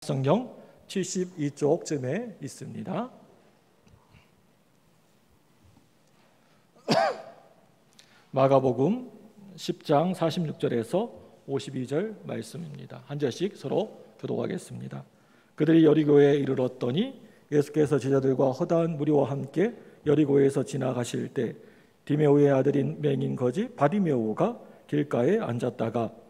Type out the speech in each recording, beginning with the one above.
성경 72쪽쯤에 있습니다. 마가복음 10장 46절에서 52절 말씀입니다. 한 절씩 서로 교독하겠습니다. 그들이 여리고에 이르렀더니 예수께서 제자들과 허다한 무리와 함께 여리고에서 지나가실 때 디메오의 아들인 맹인 거지 바디메오가 길가에 앉았다가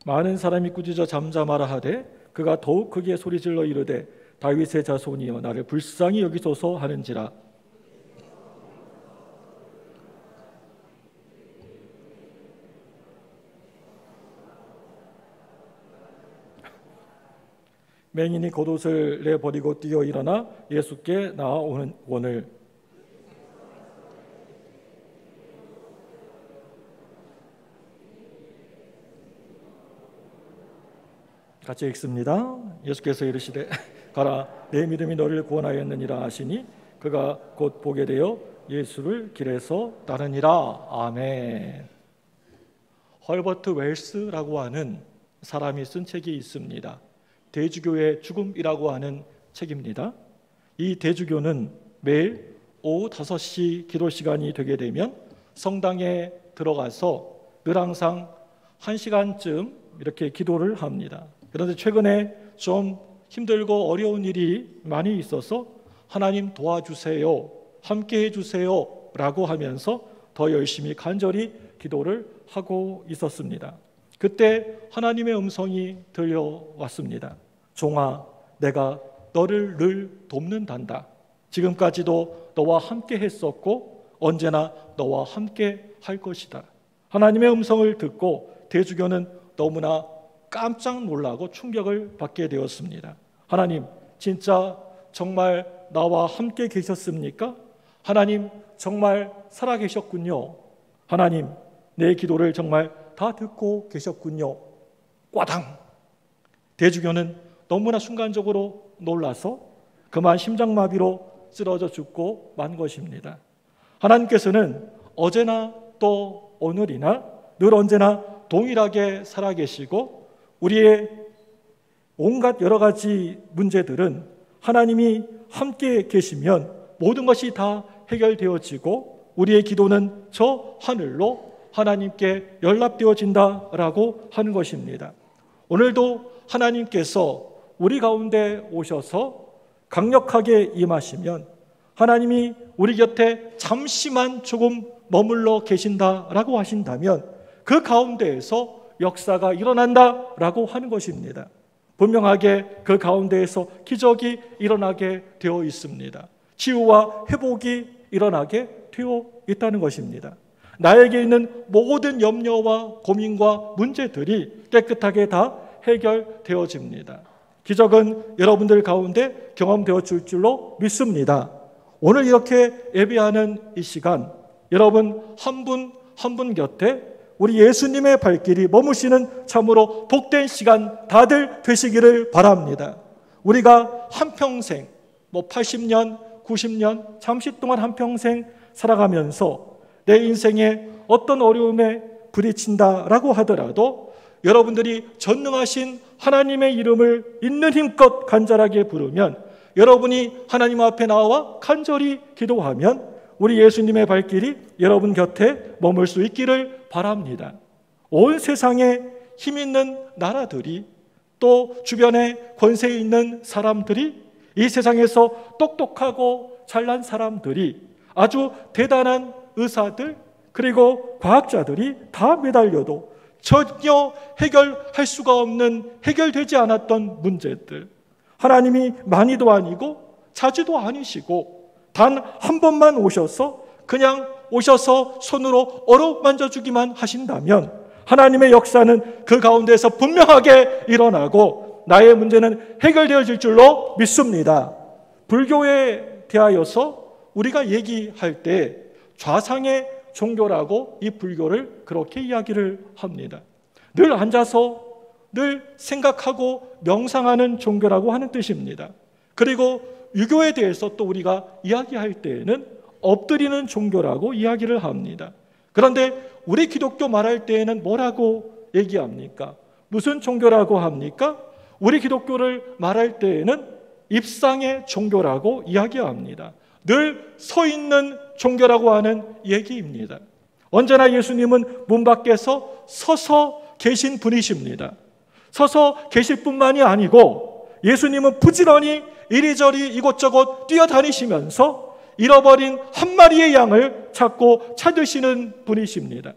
많은 사람이 꾸짖어 잠잠하라 하되 그가 더욱 크게 소리질러 이르되 다윗의 자손이여 나를 불쌍히 여기소서 하는지라. 맹인이 겉옷을 내버리고 뛰어 일어나 예수께 나아오는원을 같이 읽습니다. 예수께서 이르시되 가라 내 믿음이 너를 구원하였느니라 하시니 그가 곧 보게 되어 예수를 길에서 따르니라. 아멘. 헐버트 웰스라고 하는 사람이 쓴 책이 있습니다. 대주교의 죽음이라고 하는 책입니다. 이 대주교는 매일 오후 5시 기도 시간이 되게 되면 성당에 들어가서 늘 항상 1시간쯤 이렇게 기도를 합니다. 그런데 최근에 좀 힘들고 어려운 일이 많이 있어서 하나님 도와주세요, 함께 해주세요 라고 하면서 더 열심히 간절히 기도를 하고 있었습니다. 그때 하나님의 음성이 들려왔습니다. 종아, 내가 너를 늘 돕는단다. 지금까지도 너와 함께 했었고 언제나 너와 함께 할 것이다. 하나님의 음성을 듣고 대주교는 너무나 깜짝 놀라고 충격을 받게 되었습니다. 하나님, 진짜 정말 나와 함께 계셨습니까? 하나님, 정말 살아계셨군요. 하나님, 내 기도를 정말 다 듣고 계셨군요. 꽈당! 대주교는 너무나 순간적으로 놀라서 그만 심장마비로 쓰러져 죽고 만 것입니다. 하나님께서는 어제나 또 오늘이나 늘 언제나 동일하게 살아계시고 우리의 온갖 여러 가지 문제들은 하나님이 함께 계시면 모든 것이 다 해결되어지고 우리의 기도는 저 하늘로 하나님께 연락되어진다라고 하는 것입니다. 오늘도 하나님께서 우리 가운데 오셔서 강력하게 임하시면 하나님이 우리 곁에 잠시만 조금 머물러 계신다라고 하신다면 그 가운데에서 역사가 일어난다라고 하는 것입니다. 분명하게 그 가운데에서 기적이 일어나게 되어 있습니다. 치유와 회복이 일어나게 되어 있다는 것입니다. 나에게 있는 모든 염려와 고민과 문제들이 깨끗하게 다 해결되어집니다. 기적은 여러분들 가운데 경험되어질 줄로 믿습니다. 오늘 이렇게 예배하는 이 시간, 여러분 한 분 한 분 곁에 우리 예수님의 발길이 머무시는 참으로 복된 시간 다들 되시기를 바랍니다. 우리가 한평생 80년, 90년 잠시 동안 한평생 살아가면서 내 인생에 어떤 어려움에 부딪힌다라고 하더라도 여러분들이 전능하신 하나님의 이름을 있는 힘껏 간절하게 부르면 여러분이 하나님 앞에 나와 간절히 기도하면 우리 예수님의 발길이 여러분 곁에 머물 수 있기를 바랍니다. 온 세상에 힘 있는 나라들이 또 주변에 권세 있는 사람들이 이 세상에서 똑똑하고 잘난 사람들이 아주 대단한 의사들 그리고 과학자들이 다 매달려도 전혀 해결할 수가 없는 해결되지 않았던 문제들 하나님이 많이도 아니고 자주도 아니시고 단 한 번만 오셔서 그냥 오셔서 손으로 어루만져주기만 하신다면 하나님의 역사는 그 가운데서 분명하게 일어나고 나의 문제는 해결되어질 줄로 믿습니다. 불교에 대하여서 우리가 얘기할 때 좌상의 종교라고 이 불교를 그렇게 이야기를 합니다. 늘 앉아서 늘 생각하고 명상하는 종교라고 하는 뜻입니다. 그리고 유교에 대해서 또 우리가 이야기할 때에는 엎드리는 종교라고 이야기를 합니다. 그런데 우리 기독교 말할 때에는 뭐라고 얘기합니까? 무슨 종교라고 합니까? 우리 기독교를 말할 때에는 입상의 종교라고 이야기합니다. 늘 서 있는 종교라고 하는 얘기입니다. 언제나 예수님은 문 밖에서 서서 계신 분이십니다. 서서 계실 뿐만이 아니고 예수님은 부지런히 이리저리 이곳저곳 뛰어다니시면서 잃어버린 한 마리의 양을 찾고 찾으시는 분이십니다.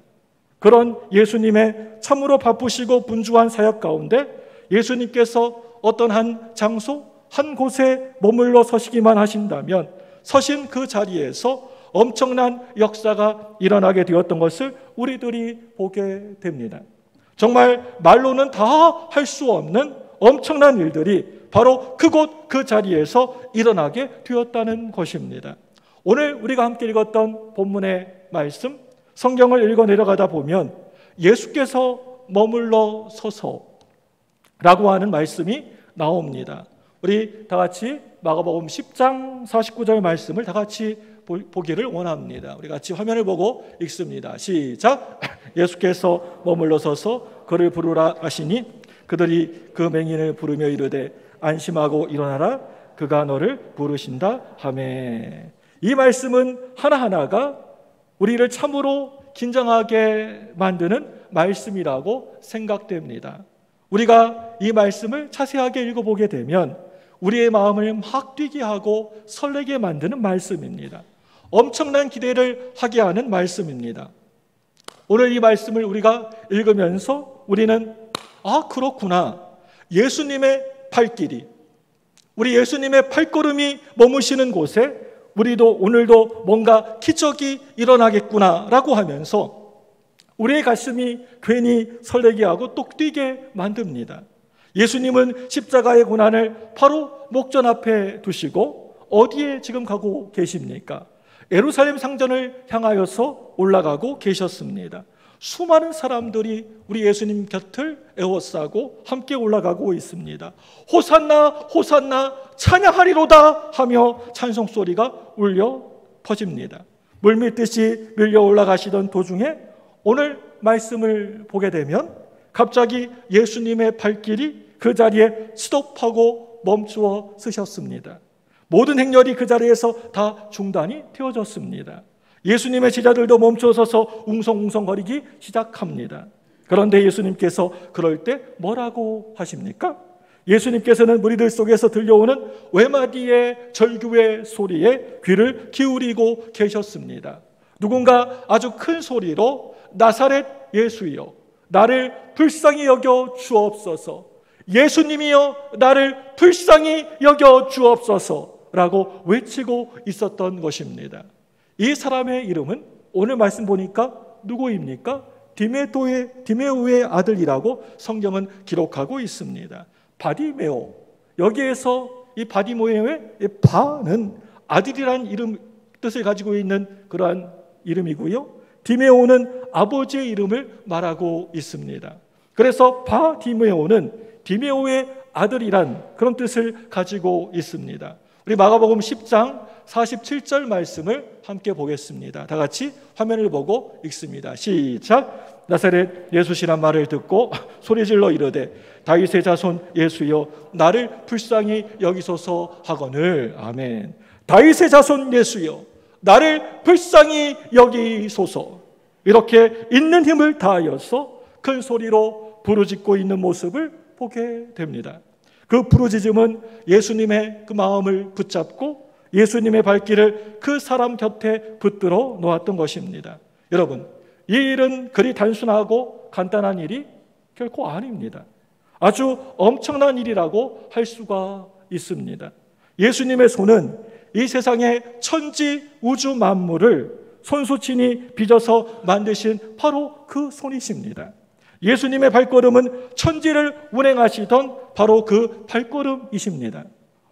그런 예수님의 참으로 바쁘시고 분주한 사역 가운데 예수님께서 어떤 한 장소, 한 곳에 머물러 서시기만 하신다면 서신 그 자리에서 엄청난 역사가 일어나게 되었던 것을 우리들이 보게 됩니다. 정말 말로는 다 할 수 없는 엄청난 일들이 바로 그곳 그 자리에서 일어나게 되었다는 것입니다. 오늘 우리가 함께 읽었던 본문의 말씀, 성경을 읽어 내려가다 보면 예수께서 머물러 서서라고 하는 말씀이 나옵니다. 우리 다 같이 마가복음 10장 49절 말씀을 다 같이 보기를 원합니다. 우리 같이 화면을 보고 읽습니다. 시작! 예수께서 머물러 서서 그를 부르라 하시니 그들이 그 맹인을 부르며 이르되 안심하고 일어나라 그가 너를 부르신다 하매. 이 말씀은 하나하나가 우리를 참으로 긴장하게 만드는 말씀이라고 생각됩니다. 우리가 이 말씀을 자세하게 읽어보게 되면 우리의 마음을 막 뛰게 하고 설레게 만드는 말씀입니다. 엄청난 기대를 하게 하는 말씀입니다. 오늘 이 말씀을 우리가 읽으면서 우리는 그렇구나. 예수님의 발길이, 우리 예수님의 발걸음이 머무시는 곳에 우리도 오늘도 뭔가 기적이 일어나겠구나라고 하면서 우리의 가슴이 괜히 설레게 하고 또 뛰게 만듭니다. 예수님은 십자가의 고난을 바로 목전 앞에 두시고 어디에 지금 가고 계십니까? 예루살렘 상전을 향하여서 올라가고 계셨습니다. 수많은 사람들이 우리 예수님 곁을 에워싸고 함께 올라가고 있습니다. 호산나 호산나 찬양하리로다 하며 찬송 소리가 울려 퍼집니다. 물밀듯이 밀려 올라가시던 도중에 오늘 말씀을 보게 되면 갑자기 예수님의 발길이 그 자리에 스톱하고 멈추어 서셨습니다. 모든 행렬이 그 자리에서 다 중단이 되어졌습니다. 예수님의 제자들도 멈춰서서 웅성웅성거리기 시작합니다. 그런데 예수님께서 그럴 때 뭐라고 하십니까? 예수님께서는 무리들 속에서 들려오는 외마디의 절규의 소리에 귀를 기울이고 계셨습니다. 누군가 아주 큰 소리로 나사렛 예수여 나를 불쌍히 여겨 주옵소서, 예수님이여 나를 불쌍히 여겨 주옵소서라고 외치고 있었던 것입니다. 이 사람의 이름은 오늘 말씀 보니까 누구입니까? 디메오의 아들이라고 성경은 기록하고 있습니다. 바디메오. 여기에서 이 바디메오의 바는 아들이란 이름 뜻을 가지고 있는 그러한 이름이고요. 디메오는 아버지의 이름을 말하고 있습니다. 그래서 바디메오는 디메오의 아들이란 그런 뜻을 가지고 있습니다. 우리 마가복음 10장 47절 말씀을 함께 보겠습니다. 다 같이 화면을 보고 읽습니다. 시작! 나사렛 예수시란 말을 듣고 소리질러 이르되 다윗의 자손 예수여 나를 불쌍히 여기소서 하거늘. 아멘. 다윗의 자손 예수여 나를 불쌍히 여기소서. 이렇게 있는 힘을 다하여서 큰 소리로 부르짖고 있는 모습을 보게 됩니다. 그 부르짖음은 예수님의 그 마음을 붙잡고 예수님의 발길을 그 사람 곁에 붙들어 놓았던 것입니다. 여러분, 이 일은 그리 단순하고 간단한 일이 결코 아닙니다. 아주 엄청난 일이라고 할 수가 있습니다. 예수님의 손은 이 세상의 천지 우주 만물을 손수친이 빚어서 만드신 바로 그 손이십니다. 예수님의 발걸음은 천지를 운행하시던 바로 그 발걸음이십니다.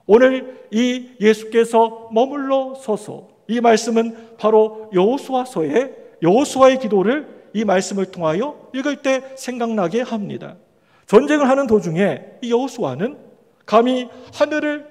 오늘 이 예수께서 머물러 서서 이 말씀은 바로 여호수아서의 여호수아의 기도를 이 말씀을 통하여 읽을 때 생각나게 합니다. 전쟁을 하는 도중에 이 여호수아는 감히 하늘을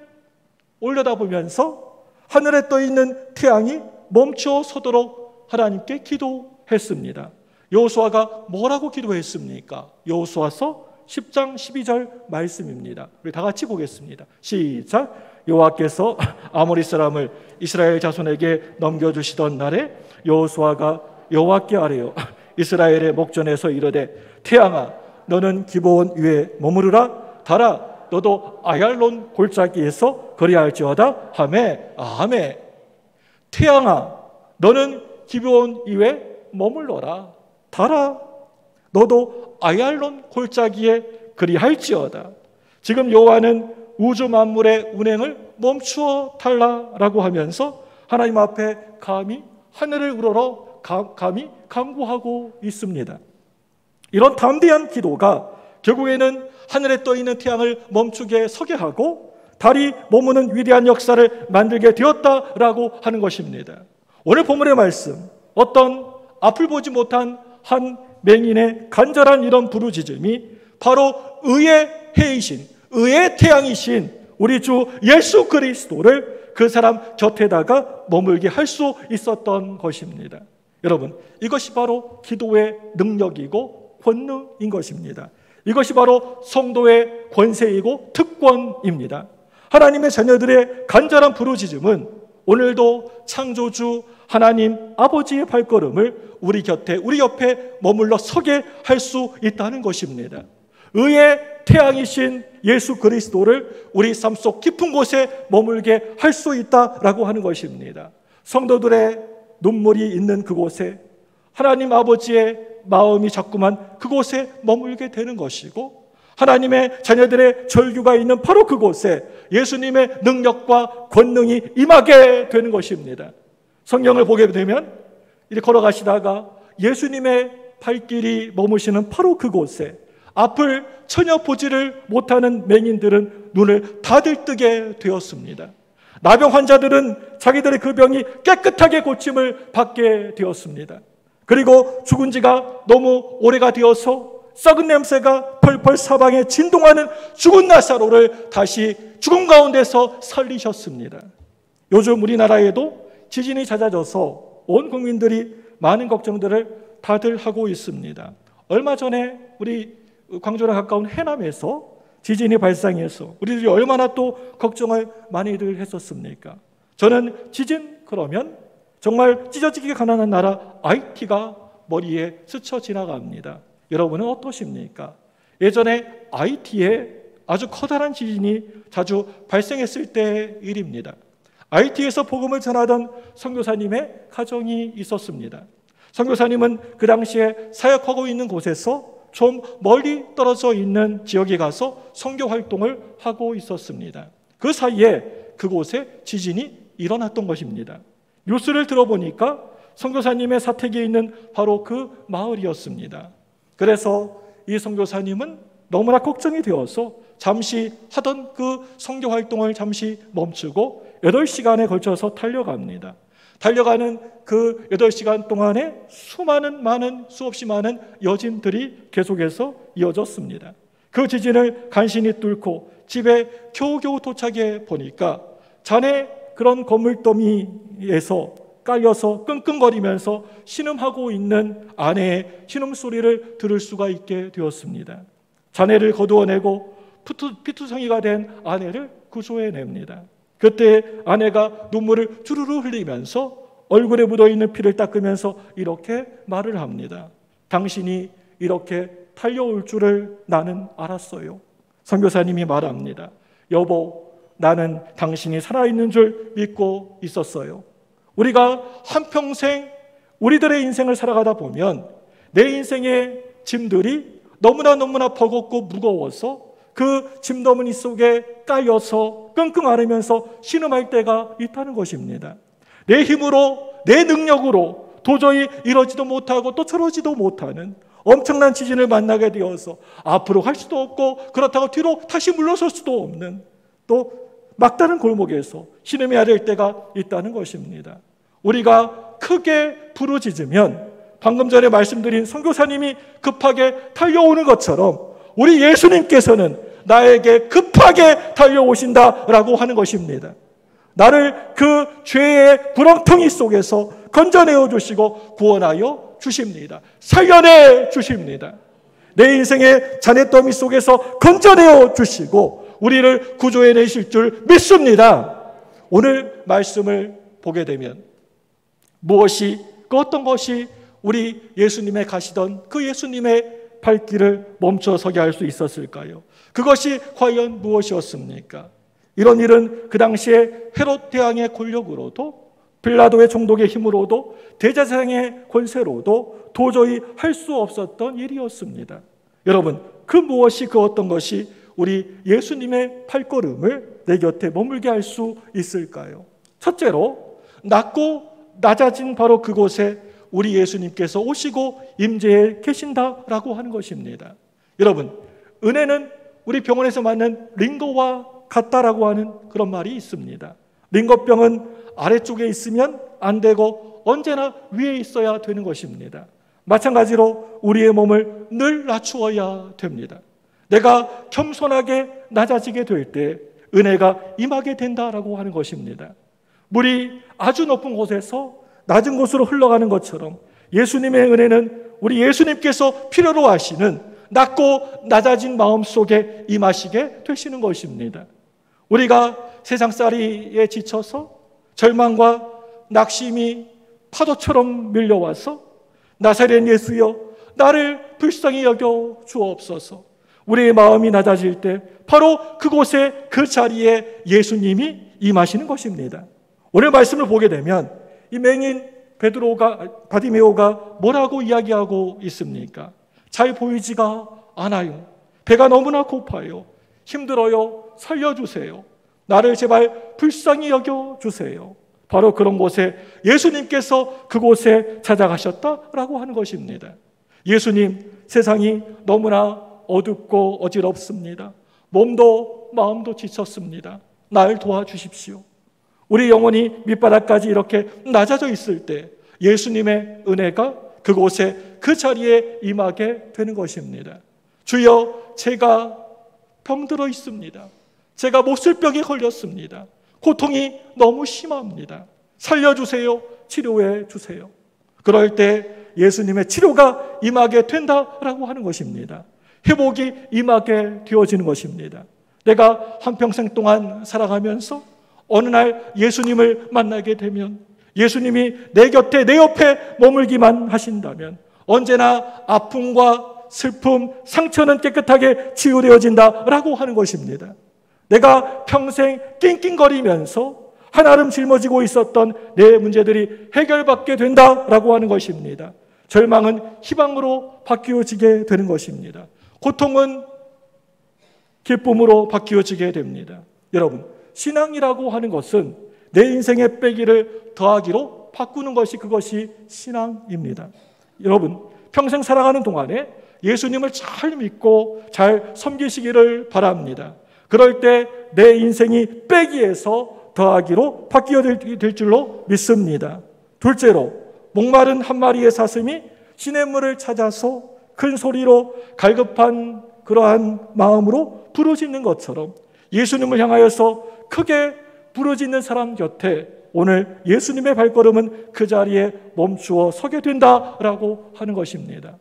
올려다보면서 하늘에 떠 있는 태양이 멈춰 서도록 하나님께 기도했습니다. 여호수아가 뭐라고 기도했습니까? 여호수아서 10장 12절 말씀입니다. 우리 다 같이 보겠습니다. 시작. 여호와께서 아모리 사람을 이스라엘 자손에게 넘겨주시던 날에 여호수아가 여호와께 아뢰어 이스라엘의 목전에서 이르되 태양아 너는 기브온 위에 머무르라. 달아 너도 아얄론 골짜기에서 거리할지어다 하매. 아멘. 태양아 너는 기브온 위에 머물러라. 달아 너도 아얄론 골짜기에 그리할지어다. 지금 여호와는 우주 만물의 운행을 멈추어 달라라고 하면서 하나님 앞에 감히 하늘을 우러러 감히 간구하고 있습니다. 이런 담대한 기도가 결국에는 하늘에 떠 있는 태양을 멈추게 서게 하고 달이 머무는 위대한 역사를 만들게 되었다라고 하는 것입니다. 오늘 본문의 말씀, 어떤 앞을 보지 못한 한 맹인의 간절한 이런 부르짖음이 바로 의의 해이신, 의의 태양이신 우리 주 예수 그리스도를 그 사람 곁에다가 머물게 할 수 있었던 것입니다. 여러분, 이것이 바로 기도의 능력이고 권능인 것입니다. 이것이 바로 성도의 권세이고 특권입니다. 하나님의 자녀들의 간절한 부르짖음은 오늘도 창조주 하나님 아버지의 발걸음을 우리 곁에, 우리 옆에 머물러 서게 할 수 있다는 것입니다. 의의 태양이신 예수 그리스도를 우리 삶 속 깊은 곳에 머물게 할 수 있다라고 하는 것입니다. 성도들의 눈물이 있는 그곳에 하나님 아버지의 마음이 자꾸만 그곳에 머물게 되는 것이고, 하나님의 자녀들의 절규가 있는 바로 그곳에 예수님의 능력과 권능이 임하게 되는 것입니다. 성경을 보게 되면 이렇게 걸어가시다가 예수님의 발길이 머무시는 바로 그곳에 앞을 전혀 보지를 못하는 맹인들은 눈을 다들 뜨게 되었습니다. 나병 환자들은 자기들의 그 병이 깨끗하게 고침을 받게 되었습니다. 그리고 죽은 지가 너무 오래가 되어서 썩은 냄새가 펄펄 사방에 진동하는 죽은 나사로를 다시 죽음 가운데서 살리셨습니다. 요즘 우리나라에도 지진이 잦아져서 온 국민들이 많은 걱정들을 다들 하고 있습니다. 얼마 전에 우리 광주랑 가까운 해남에서 지진이 발생해서 우리들이 얼마나 또 걱정을 많이들 했었습니까? 저는 지진 그러면 정말 찢어지게 가난한 나라 아이티가 머리에 스쳐 지나갑니다. 여러분은 어떠십니까? 예전에 아이티에 아주 커다란 지진이 자주 발생했을 때의 일입니다. 아이티에서 복음을 전하던 선교사님의 가정이 있었습니다. 선교사님은 그 당시에 사역하고 있는 곳에서 좀 멀리 떨어져 있는 지역에 가서 선교 활동을 하고 있었습니다. 그 사이에 그곳에 지진이 일어났던 것입니다. 뉴스를 들어보니까 선교사님의 사택에 있는 바로 그 마을이었습니다. 그래서 이 선교사님은 너무나 걱정이 되어서 잠시 하던 그 선교 활동을 잠시 멈추고 8시간에 걸쳐서 달려갑니다. 달려가는 그 8시간 동안에 수없이 많은 여진들이 계속해서 이어졌습니다. 그 지진을 간신히 뚫고 집에 겨우겨우 도착해 보니까 잔에 그런 건물더미에서 깔려서 끙끙거리면서 신음하고 있는 아내의 신음소리를 들을 수가 있게 되었습니다. 자네를 거두어내고 피투성이가 된 아내를 구조해냅니다. 그때 아내가 눈물을 주르르 흘리면서 얼굴에 묻어있는 피를 닦으면서 이렇게 말을 합니다. 당신이 이렇게 달려올 줄을 나는 알았어요. 선교사님이 말합니다. 여보, 나는 당신이 살아있는 줄 믿고 있었어요. 우리가 한평생 우리들의 인생을 살아가다 보면 내 인생의 짐들이 너무나 버겁고 무거워서 그 짐더미 속에 깔려서 끙끙 앓으면서 신음할 때가 있다는 것입니다. 내 힘으로, 내 능력으로 도저히 이러지도 못하고 또 저러지도 못하는 엄청난 지진을 만나게 되어서 앞으로 갈 수도 없고 그렇다고 뒤로 다시 물러설 수도 없는 또 막다른 골목에서 신음해야 될 때가 있다는 것입니다. 우리가 크게 부르짖으면 방금 전에 말씀드린 선교사님이 급하게 달려오는 것처럼 우리 예수님께서는 나에게 급하게 달려오신다라고 하는 것입니다. 나를 그 죄의 구렁텅이 속에서 건져내어 주시고 구원하여 주십니다. 살려내 주십니다. 내 인생의 잔해더미 속에서 건져내어 주시고 우리를 구조해 내실 줄 믿습니다. 오늘 말씀을 보게 되면 그 어떤 것이 우리 예수님의 가시던 그 예수님의 발길을 멈춰서게 할 수 있었을까요? 그것이 과연 무엇이었습니까? 이런 일은 그 당시에 헤롯 대왕의 권력으로도 빌라도의 총독의 힘으로도 대제사장의 권세로도 도저히 할 수 없었던 일이었습니다. 여러분, 그 어떤 것이 우리 예수님의 발걸음을 내 곁에 머물게 할 수 있을까요? 첫째로 낮고 낮아진 바로 그곳에 우리 예수님께서 오시고 임재해 계신다라고 하는 것입니다. 여러분, 은혜는 우리 병원에서 맞는 링거와 같다라고 하는 그런 말이 있습니다. 링거병은 아래쪽에 있으면 안 되고 언제나 위에 있어야 되는 것입니다. 마찬가지로 우리의 몸을 늘 낮추어야 됩니다. 내가 겸손하게 낮아지게 될 때 은혜가 임하게 된다라고 하는 것입니다. 물이 아주 높은 곳에서 낮은 곳으로 흘러가는 것처럼 예수님의 은혜는 우리 예수님께서 필요로 하시는 낮고 낮아진 마음 속에 임하시게 되시는 것입니다. 우리가 세상살이에 지쳐서 절망과 낙심이 파도처럼 밀려와서 나사렛 예수여 나를 불쌍히 여겨 주옵소서. 우리의 마음이 낮아질 때 바로 그곳에 그 자리에 예수님이 임하시는 것입니다. 오늘 말씀을 보게 되면 이 맹인 바디메오가 뭐라고 이야기하고 있습니까? 잘 보이지가 않아요. 배가 너무나 고파요. 힘들어요. 살려주세요. 나를 제발 불쌍히 여겨주세요. 바로 그런 곳에 예수님께서 그곳에 찾아가셨다라고 하는 것입니다. 예수님, 세상이 너무나 어둡고 어지럽습니다. 몸도 마음도 지쳤습니다. 날 도와주십시오. 우리 영혼이 밑바닥까지 이렇게 낮아져 있을 때 예수님의 은혜가 그곳에 그 자리에 임하게 되는 것입니다. 주여, 제가 병들어 있습니다. 제가 못쓸병에 걸렸습니다. 고통이 너무 심합니다. 살려주세요. 치료해 주세요. 그럴 때 예수님의 치료가 임하게 된다라고 하는 것입니다. 회복이 임하게 되어지는 것입니다. 내가 한평생 동안 살아가면서 어느 날 예수님을 만나게 되면 예수님이 내 곁에 내 옆에 머물기만 하신다면 언제나 아픔과 슬픔, 상처는 깨끗하게 치유되어진다라고 하는 것입니다. 내가 평생 낑낑거리면서 한아름 짊어지고 있었던 내 문제들이 해결받게 된다라고 하는 것입니다. 절망은 희망으로 바뀌어지게 되는 것입니다. 고통은 기쁨으로 바뀌어지게 됩니다. 여러분, 신앙이라고 하는 것은 내 인생의 빼기를 더하기로 바꾸는 것이 그것이 신앙입니다. 여러분, 평생 살아가는 동안에 예수님을 잘 믿고 잘 섬기시기를 바랍니다. 그럴 때 내 인생이 빼기에서 더하기로 바뀌어 될 줄로 믿습니다. 둘째로, 목마른 한 마리의 사슴이 시냇물을 찾아서 큰 소리로 갈급한 그러한 마음으로 부르짖는 것처럼 예수님을 향하여서 크게 부르짖는 사람 곁에 오늘 예수님의 발걸음은 그 자리에 멈추어 서게 된다라고 하는 것입니다.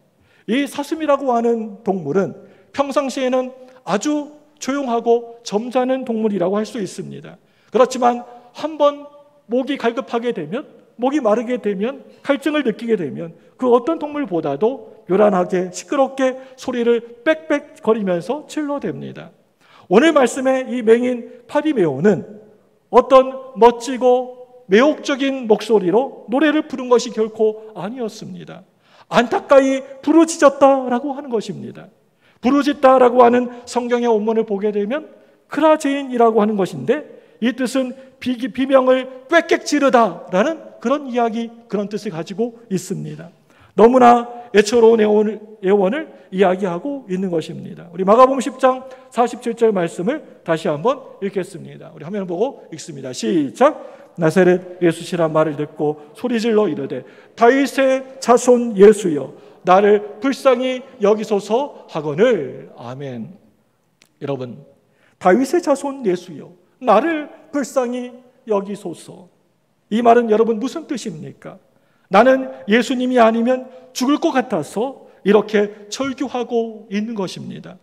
이 사슴이라고 하는 동물은 평상시에는 아주 조용하고 점잖은 동물이라고 할 수 있습니다. 그렇지만 한번 목이 갈급하게 되면, 목이 마르게 되면, 갈증을 느끼게 되면 그 어떤 동물보다도 요란하게 시끄럽게 소리를 빽빽거리면서 질러댑니다. 오늘 말씀의 이 맹인 바디메오는 어떤 멋지고 매혹적인 목소리로 노래를 부른 것이 결코 아니었습니다. 안타까이 부르짖었다라고 하는 것입니다. 부르짖다라고 하는 성경의 원문을 보게 되면 크라제인이라고 하는 것인데 이 뜻은 비명을 꽥꽥 지르다라는 그런 이야기, 그런 뜻을 가지고 있습니다. 너무나 애처로운 애원을 이야기하고 있는 것입니다. 우리 마가복음 10장 47절 말씀을 다시 한번 읽겠습니다. 우리 화면 보고 읽습니다. 시작. 나사렛 예수시란 말을 듣고 소리질러 이르되 다윗의 자손 예수여 나를 불쌍히 여기소서 하거늘. 아멘. 여러분, 다윗의 자손 예수여 나를 불쌍히 여기소서. 이 말은 여러분 무슨 뜻입니까? 나는 예수님이 아니면 죽을 것 같아서 이렇게 절규하고 있는 것입니다.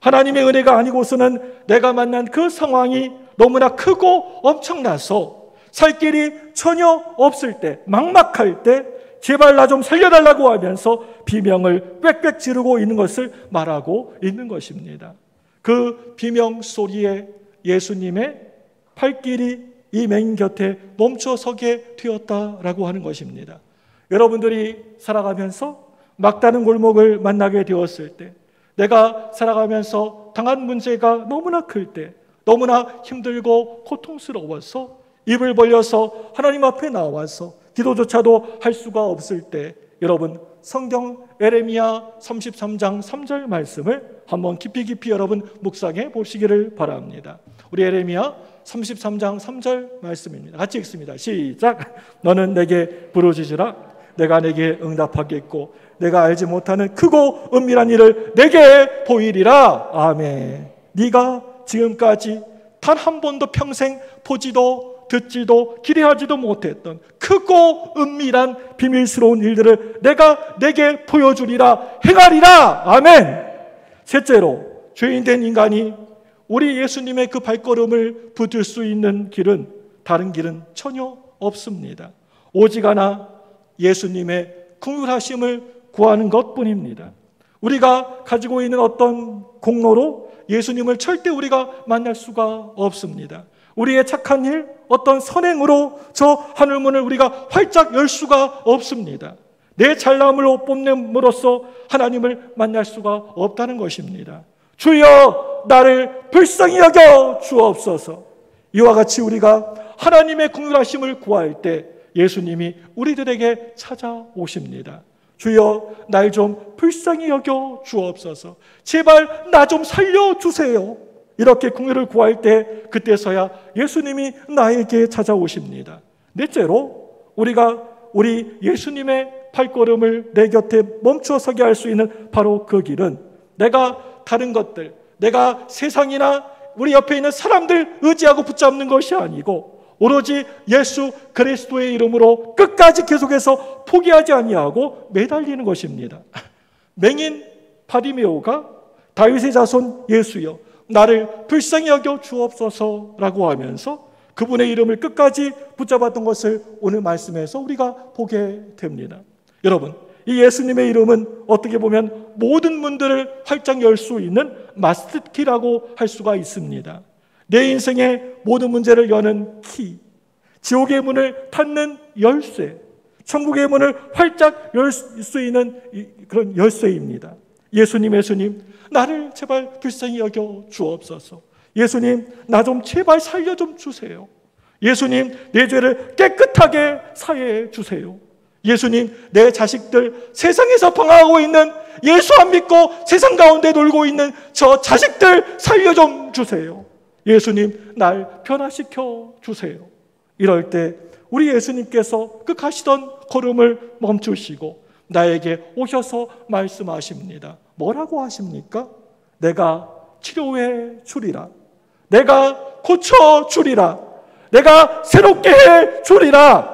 하나님의 은혜가 아니고서는 내가 만난 그 상황이 너무나 크고 엄청나서 살 길이 전혀 없을 때, 막막할 때 제발 나 좀 살려달라고 하면서 비명을 꽥꽥 지르고 있는 것을 말하고 있는 것입니다. 그 비명 소리에 예수님의 발길이 이 맹인 곁에 멈춰서게 되었다라고 하는 것입니다. 여러분들이 살아가면서 막다른 골목을 만나게 되었을 때, 내가 살아가면서 당한 문제가 너무나 클 때, 너무나 힘들고 고통스러워서 입을 벌려서 하나님 앞에 나와서 기도조차도 할 수가 없을 때, 여러분 성경 에레미야 33장 3절 말씀을 한번 깊이 여러분 묵상해 보시기를 바랍니다. 우리 에레미야 33장 3절 말씀입니다. 같이 읽습니다. 시작. 너는 내게 부르짖으라. 내가 내게 응답하겠고 내가 알지 못하는 크고 은밀한 일을 내게 보이리라. 아멘. 네가 지금까지 단 한 번도 평생 보지도 듣지도 기대하지도 못했던 크고 은밀한 비밀스러운 일들을 내가 내게 보여주리라. 행하리라. 아멘. 셋째로, 죄인된 인간이 우리 예수님의 그 발걸음을 붙들 수 있는 길은, 다른 길은 전혀 없습니다. 오직 하나 예수님의 긍휼하심을 구하는 것뿐입니다. 우리가 가지고 있는 어떤 공로로 예수님을 절대 우리가 만날 수가 없습니다. 우리의 착한 일, 어떤 선행으로 저 하늘문을 우리가 활짝 열 수가 없습니다. 내 잘남을 뽐냄으로써 하나님을 만날 수가 없다는 것입니다. 주여 나를 불쌍히 여겨 주옵소서. 이와 같이 우리가 하나님의 긍휼하심을 구할 때 예수님이 우리들에게 찾아오십니다. 주여 날 좀 불쌍히 여겨 주옵소서. 제발 나 좀 살려주세요. 이렇게 긍휼을 구할 때 그때서야 예수님이 나에게 찾아오십니다. 넷째로, 우리 예수님의 발걸음을 내 곁에 멈춰 서게 할 수 있는 바로 그 길은, 내가 다른 것들, 내가 세상이나 우리 옆에 있는 사람들 의지하고 붙잡는 것이 아니고 오로지 예수 그리스도의 이름으로 끝까지 계속해서 포기하지 아니하고 매달리는 것입니다. 맹인 바디메오가 다윗의 자손 예수여 나를 불쌍히 여겨 주옵소서라고 하면서 그분의 이름을 끝까지 붙잡았던 것을 오늘 말씀에서 우리가 보게 됩니다. 여러분, 이 예수님의 이름은 어떻게 보면 모든 문들을 활짝 열 수 있는 마스터키라고 할 수가 있습니다. 내 인생의 모든 문제를 여는 키, 지옥의 문을 닫는 열쇠, 천국의 문을 활짝 열 수 있는 그런 열쇠입니다. 예수님 나를 제발 불쌍히 여겨 주옵소서. 예수님 나 좀 제발 살려 좀 주세요. 예수님 내 죄를 깨끗하게 사해 주세요. 예수님 내 자식들, 세상에서 방황하고 있는, 예수 안 믿고 세상 가운데 놀고 있는 저 자식들 살려 좀 주세요. 예수님 날 변화시켜 주세요. 이럴 때 우리 예수님께서 그 가시던 걸음을 멈추시고 나에게 오셔서 말씀하십니다. 뭐라고 하십니까? 내가 치료해 주리라. 내가 고쳐 주리라. 내가 새롭게 해 주리라.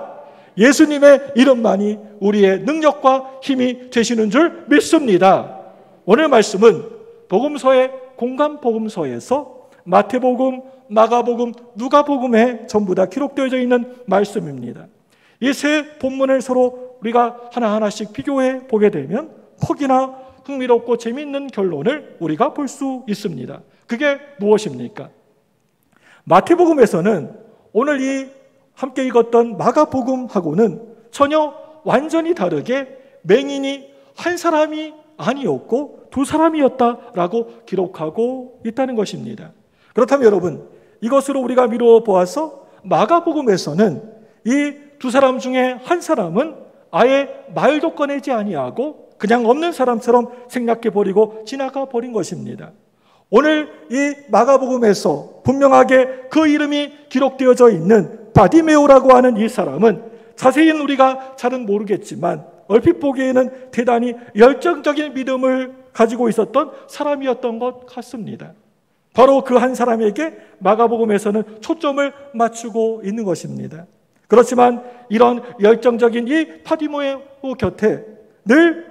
예수님의 이름만이 우리의 능력과 힘이 되시는 줄 믿습니다. 오늘 말씀은 복음서의 공간 복음서에서 마태복음, 마가복음, 누가복음에 전부 다 기록되어져 있는 말씀입니다. 이 세 본문을 서로 우리가 하나하나씩 비교해 보게 되면 혹이나 흥미롭고 재미있는 결론을 우리가 볼 수 있습니다. 그게 무엇입니까? 마태복음에서는 오늘 이 함께 읽었던 마가복음하고는 전혀 완전히 다르게 맹인이 한 사람이 아니었고 두 사람이었다라고 기록하고 있다는 것입니다. 그렇다면 여러분, 이것으로 우리가 미루어 보아서 마가복음에서는 이 두 사람 중에 한 사람은 아예 말도 꺼내지 아니하고 그냥 없는 사람처럼 생략해버리고 지나가 버린 것입니다. 오늘 이 마가복음에서 분명하게 그 이름이 기록되어져 있는 바디메오라고 하는 이 사람은 자세히는 우리가 잘은 모르겠지만 얼핏 보기에는 대단히 열정적인 믿음을 가지고 있었던 사람이었던 것 같습니다. 바로 그 한 사람에게 마가복음에서는 초점을 맞추고 있는 것입니다. 그렇지만 이런 열정적인 이 파디모의 곁에 늘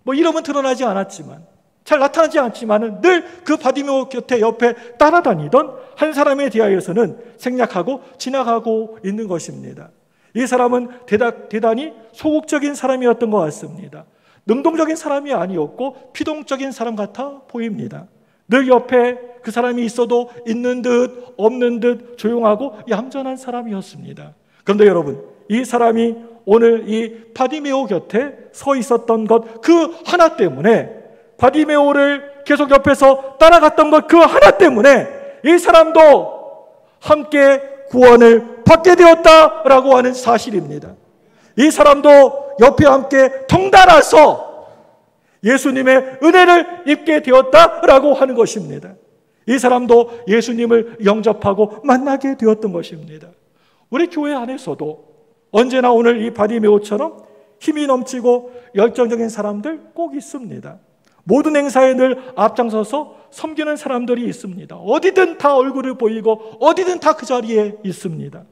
이름은 드러나지 않았지만, 잘 나타나지 않지만은 늘 그 바디메오 곁에 옆에 따라다니던 한 사람에 대하여서는 생략하고 지나가고 있는 것입니다. 이 사람은 대단히 소극적인 사람이었던 것 같습니다. 능동적인 사람이 아니었고 피동적인 사람 같아 보입니다. 늘 옆에 그 사람이 있어도 있는 듯 없는 듯 조용하고 얌전한 사람이었습니다. 그런데 여러분, 이 사람이 오늘 이 바디메오 곁에 서 있었던 것 그 하나 때문에, 바디메오를 계속 옆에서 따라갔던 것 그 하나 때문에 이 사람도 함께 구원을 받게 되었다라고 하는 사실입니다. 이 사람도 옆에 함께 덩달아서 예수님의 은혜를 입게 되었다라고 하는 것입니다. 이 사람도 예수님을 영접하고 만나게 되었던 것입니다. 우리 교회 안에서도 언제나 오늘 이 바디메오처럼 힘이 넘치고 열정적인 사람들 꼭 있습니다. 모든 행사에 늘 앞장서서 섬기는 사람들이 있습니다. 어디든 다 얼굴을 보이고 어디든 다 그 자리에 있습니다.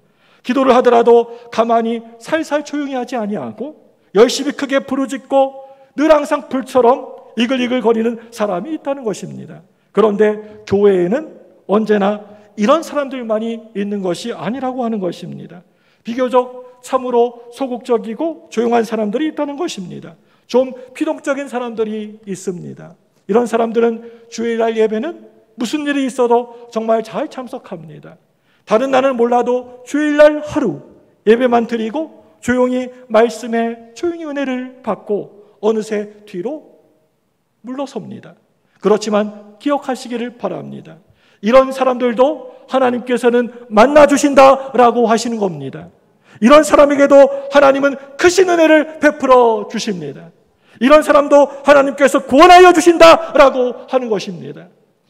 기도를 하더라도 가만히 살살 조용히 하지 아니하고 열심히 크게 부르짖고 늘 항상 불처럼 이글이글거리는 사람이 있다는 것입니다. 그런데 교회에는 언제나 이런 사람들만이 있는 것이 아니라고 하는 것입니다. 비교적 참으로 소극적이고 조용한 사람들이 있다는 것입니다. 좀 피동적인 사람들이 있습니다. 이런 사람들은 주일날 예배는 무슨 일이 있어도 정말 잘 참석합니다. 다른 날은 몰라도 주일날 하루 예배만 드리고 조용히 말씀에 조용히 은혜를 받고 어느새 뒤로 물러섭니다. 그렇지만 기억하시기를 바랍니다. 이런 사람들도 하나님께서는 만나주신다라고 하시는 겁니다. 이런 사람에게도 하나님은 크신 은혜를 베풀어 주십니다. 이런 사람도 하나님께서 구원하여 주신다라고 하는 것입니다.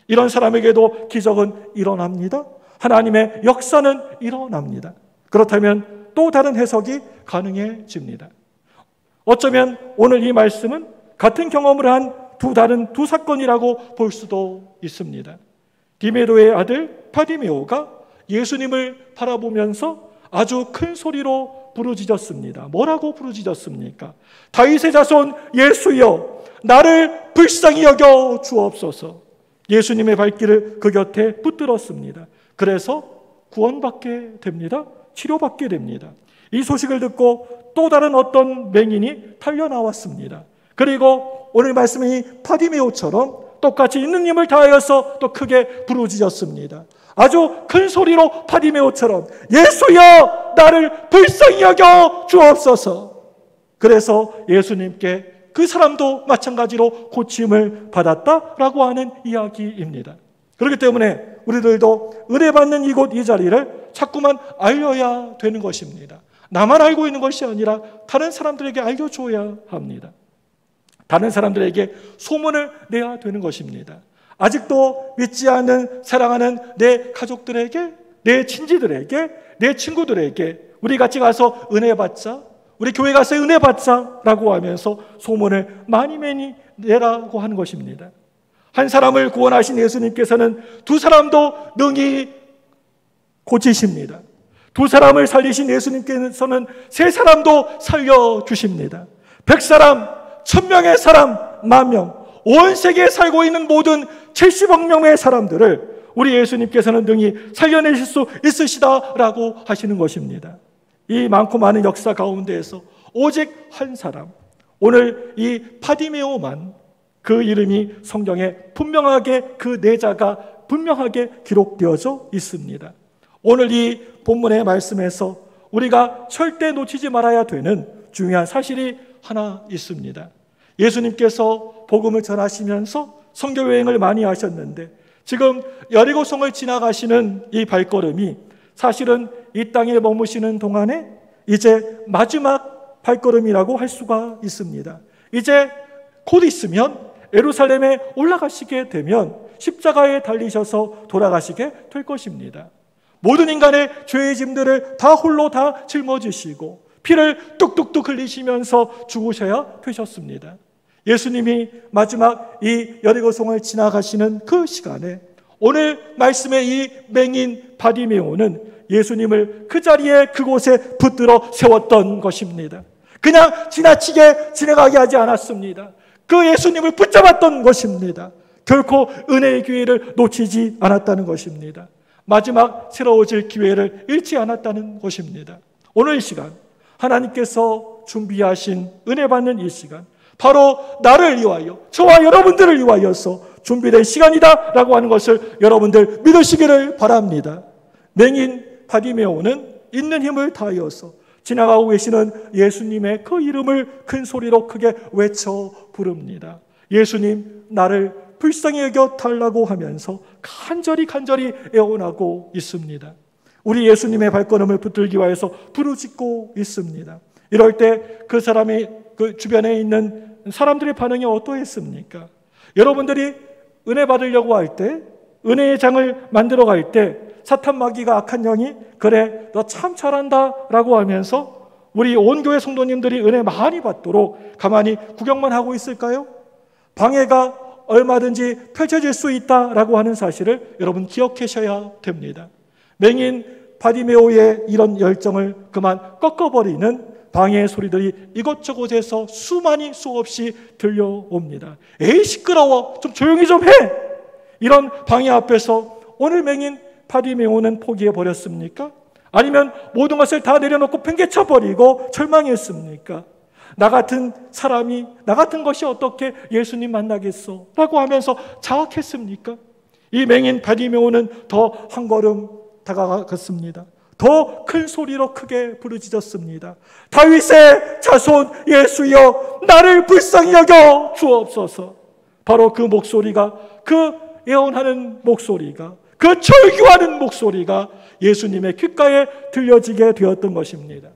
이런 사람에게도 기적은 일어납니다. 하나님의 역사는 일어납니다. 그렇다면 또 다른 해석이 가능해집니다. 어쩌면 오늘 이 말씀은 같은 경험을 한 다른 두 사건이라고 볼 수도 있습니다. 디메도의 아들 바디메오가 예수님을 바라보면서 아주 큰 소리로 부르짖었습니다. 뭐라고 부르짖었습니까? 다윗의 자손 예수여, 나를 불쌍히 여겨 주옵소서. 예수님의 발길을 그 곁에 붙들었습니다. 그래서 구원받게 됩니다. 치료받게 됩니다. 이 소식을 듣고 또 다른 어떤 맹인이 달려나왔습니다. 그리고 오늘 말씀이 바디메오처럼 똑같이 있는 힘을 다하여서 또 크게 부르짖었습니다. 아주 큰 소리로 바디메오처럼 예수여, 나를 불쌍히 여겨 주옵소서. 그래서 예수님께 그 사람도 마찬가지로 고침을 받았다라고 하는 이야기입니다. 그렇기 때문에 우리들도 은혜 받는 이곳 이 자리를 자꾸만 알려야 되는 것입니다. 나만 알고 있는 것이 아니라 다른 사람들에게 알려줘야 합니다. 다른 사람들에게 소문을 내야 되는 것입니다. 아직도 믿지 않는 사랑하는 내 가족들에게, 내 친지들에게, 내 친구들에게 우리 같이 가서 은혜 받자, 우리 교회 가서 은혜 받자라고 하면서 소문을 많이 내라고 하는 것입니다. 한 사람을 구원하신 예수님께서는 두 사람도 능히 고치십니다. 두 사람을 살리신 예수님께서는 세 사람도 살려주십니다. 100사람, 1000명의 사람, 10,000명, 온 세계에 살고 있는 모든 70억 명의 사람들을 우리 예수님께서는 능히 살려내실 수 있으시다라고 하시는 것입니다. 이 많고 많은 역사 가운데에서 오직 한 사람, 오늘 이 바디메오만 그 이름이 성경에 분명하게 그 내자가 분명하게 기록되어져 있습니다. 오늘 이 본문의 말씀에서 우리가 절대 놓치지 말아야 되는 중요한 사실이 하나 있습니다. 예수님께서 복음을 전하시면서 선교 여행을 많이 하셨는데 지금 여리고성을 지나가시는 이 발걸음이 사실은 이 땅에 머무시는 동안에 이제 마지막 발걸음이라고 할 수가 있습니다. 이제 곧 있으면 예루살렘에 올라가시게 되면 십자가에 달리셔서 돌아가시게 될 것입니다. 모든 인간의 죄의 짐들을 다 홀로 다 짊어지시고 피를 뚝뚝뚝 흘리시면서 죽으셔야 되셨습니다. 예수님이 마지막 이 여리고성을 지나가시는 그 시간에 오늘 말씀의 이 맹인 바디메오는 예수님을 그 자리에 그곳에 붙들어 세웠던 것입니다. 그냥 지나치게 지나가게 하지 않았습니다. 그 예수님을 붙잡았던 것입니다. 결코 은혜의 기회를 놓치지 않았다는 것입니다. 마지막 새로워질 기회를 잃지 않았다는 것입니다. 오늘 이 시간 하나님께서 준비하신 은혜 받는 이 시간, 바로 나를 위하여, 저와 여러분들을 위하여서 준비된 시간이다라고 하는 것을 여러분들 믿으시기를 바랍니다. 맹인 바디메오는 있는 힘을 다하여서 지나가고 계시는 예수님의 그 이름을 큰 소리로 크게 외쳐 부릅니다. 예수님, 나를 불쌍히 여겨 달라고 하면서 간절히 애원하고 있습니다. 우리 예수님의 발걸음을 붙들기 위해서 부르짖고 있습니다. 이럴 때 그 사람의 그 주변에 있는 사람들의 반응이 어떠했습니까? 여러분들이 은혜 받으려고 할 때, 은혜의 장을 만들어 갈 때 사탄 마귀가, 악한 영이 그래 너 참 잘한다 라고 하면서 우리 온 교회 성도님들이 은혜 많이 받도록 가만히 구경만 하고 있을까요? 방해가 얼마든지 펼쳐질 수 있다라고 하는 사실을 여러분 기억하셔야 됩니다. 맹인 바디메오의 이런 열정을 그만 꺾어버리는 방해의 소리들이 이곳저곳에서 수없이 들려옵니다. 에이 시끄러워, 좀 조용히 좀 해! 이런 방해 앞에서 오늘 맹인 바디메오는 포기해버렸습니까? 아니면 모든 것을 다 내려놓고 팽개쳐버리고 절망했습니까? 나 같은 사람이, 나 같은 것이 어떻게 예수님 만나겠어? 라고 하면서 자학했습니까? 이 맹인 바디메오는 더 한 걸음 다가갔습니다. 더 큰 소리로 크게 부르짖었습니다. 다윗의 자손 예수여, 나를 불쌍히 여겨 주옵소서. 바로 그 목소리가, 그 예언하는 목소리가, 그 절규하는 목소리가 예수님의 귓가에 들려지게 되었던 것입니다.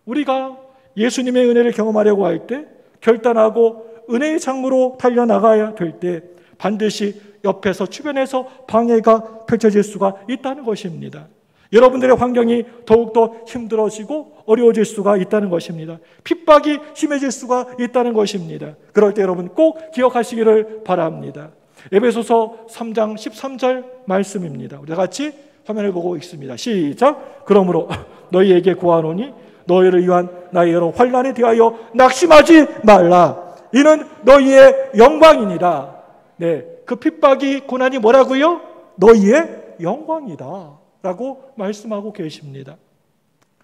우리가 예수님의 은혜를 경험하려고 할 때, 결단하고 은혜의 장으로 달려나가야 될 때 반드시 옆에서, 주변에서 방해가 펼쳐질 수가 있다는 것입니다. 여러분들의 환경이 더욱더 힘들어지고 어려워질 수가 있다는 것입니다. 핍박이 심해질 수가 있다는 것입니다. 그럴 때 여러분 꼭 기억하시기를 바랍니다. 에베소서 3장 13절 말씀입니다. 우리 다 같이 화면을 보고 있습니다. 시작. 그러므로 너희에게 구하노니 너희를 위한 나의 여러 환난에 대하여 낙심하지 말라. 이는 너희의 영광이니라. 네, 그 핍박이, 고난이 뭐라고요? 너희의 영광이다 라고 말씀하고 계십니다.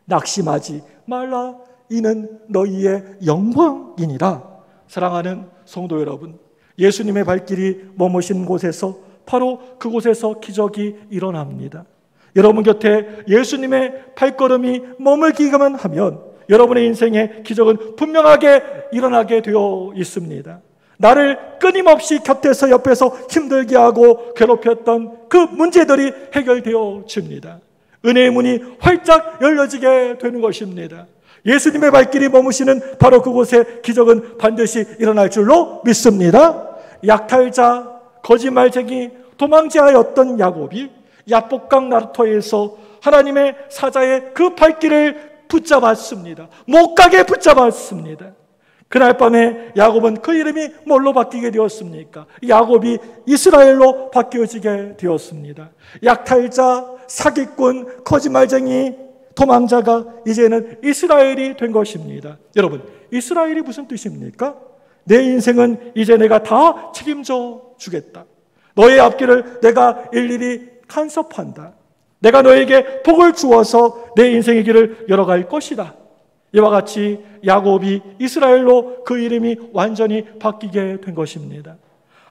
낙심하지 말라. 이는 너희의 영광이니라. 사랑하는 성도 여러분, 예수님의 발길이 머무신 곳에서, 바로 그곳에서 기적이 일어납니다. 여러분 곁에 예수님의 발걸음이 머물기만 하면 여러분의 인생의 기적은 분명하게 일어나게 되어 있습니다. 나를 끊임없이 곁에서, 옆에서 힘들게 하고 괴롭혔던 그 문제들이 해결되어집니다. 은혜의 문이 활짝 열려지게 되는 것입니다. 예수님의 발길이 머무시는 바로 그곳에 기적은 반드시 일어날 줄로 믿습니다. 약탈자, 거짓말쟁이, 도망자였던 야곱이 야복강 나루터에서 하나님의 사자의 그 발길을 붙잡았습니다. 못 가게 붙잡았습니다. 그날 밤에 야곱은 그 이름이 뭘로 바뀌게 되었습니까? 야곱이 이스라엘로 바뀌어지게 되었습니다. 약탈자, 사기꾼, 거짓말쟁이, 도망자가 이제는 이스라엘이 된 것입니다. 여러분, 이스라엘이 무슨 뜻입니까? 내 인생은 이제 내가 다 책임져 주겠다. 너의 앞길을 내가 일일이 간섭한다. 내가 너에게 복을 주어서 내 인생의 길을 열어갈 것이다. 이와 같이 야곱이 이스라엘로 그 이름이 완전히 바뀌게 된 것입니다.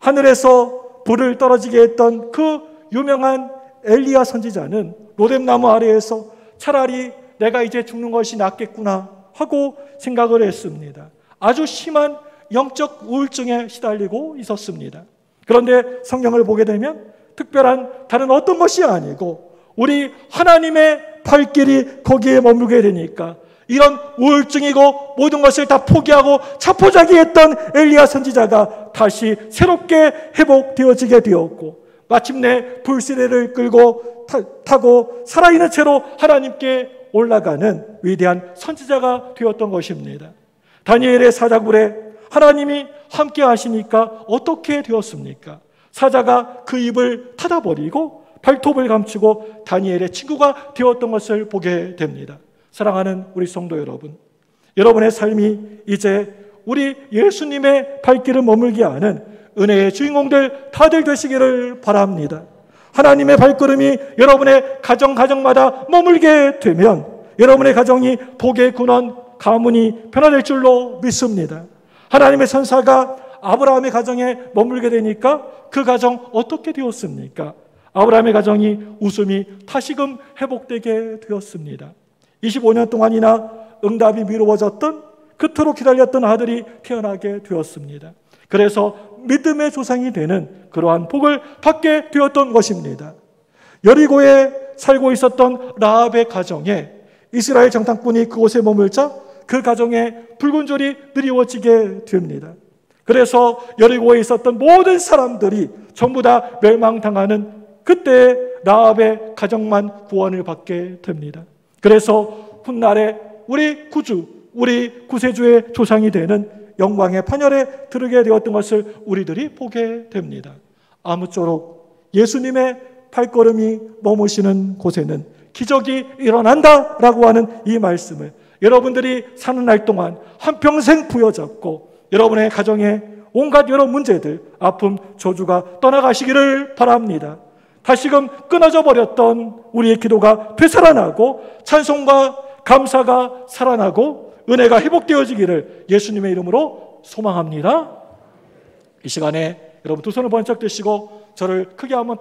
하늘에서 불을 떨어지게 했던 그 유명한 엘리야 선지자는 로뎀나무 아래에서 차라리 내가 이제 죽는 것이 낫겠구나 하고 생각을 했습니다. 아주 심한 영적 우울증에 시달리고 있었습니다. 그런데 성경을 보게 되면 특별한 다른 어떤 것이 아니고 우리 하나님의 발길이 거기에 머물게 되니까 이런 우울증이고 모든 것을 다 포기하고 자포자기했던 엘리야 선지자가 다시 새롭게 회복되어지게 되었고, 마침내 불시대를 끌고 타고 살아있는 채로 하나님께 올라가는 위대한 선지자가 되었던 것입니다. 다니엘의 사자굴에 하나님이 함께 하시니까 어떻게 되었습니까? 사자가 그 입을 닫아버리고 발톱을 감추고 다니엘의 친구가 되었던 것을 보게 됩니다. 사랑하는 우리 성도 여러분, 여러분의 삶이 이제 우리 예수님의 발길을 머물게 하는 은혜의 주인공들 다들 되시기를 바랍니다. 하나님의 발걸음이 여러분의 가정마다 머물게 되면 여러분의 가정이 복의 근원, 가문이 변화될 줄로 믿습니다. 하나님의 천사가 아브라함의 가정에 머물게 되니까 그 가정 어떻게 되었습니까? 아브라함의 가정이 웃음이 다시금 회복되게 되었습니다. 25년 동안이나 응답이 미루어졌던, 그토록 기다렸던 아들이 태어나게 되었습니다. 그래서 믿음의 조상이 되는 그러한 복을 받게 되었던 것입니다. 여리고에 살고 있었던 라합의 가정에 이스라엘 정탐꾼이 그곳에 머물자 그 가정에 붉은 졸이 드리워지게 됩니다. 그래서 여리고에 있었던 모든 사람들이 전부 다 멸망당하는 그때 라합의 가정만 구원을 받게 됩니다. 그래서 훗날에 우리 구주, 우리 구세주의 조상이 되는 영광의 판열에 들게 되었던 것을 우리들이 보게 됩니다. 아무쪼록 예수님의 발걸음이 머무시는 곳에는 기적이 일어난다라고 하는 이 말씀을 여러분들이 사는 날 동안 한평생 부여잡고 여러분의 가정에 온갖 여러 문제들, 아픔, 저주가 떠나가시기를 바랍니다. 다시금 끊어져 버렸던 우리의 기도가 되살아나고 찬송과 감사가 살아나고 은혜가 회복되어지기를 예수님의 이름으로 소망합니다. 이 시간에 여러분 두 손을 번쩍 드시고 저를 크게 한번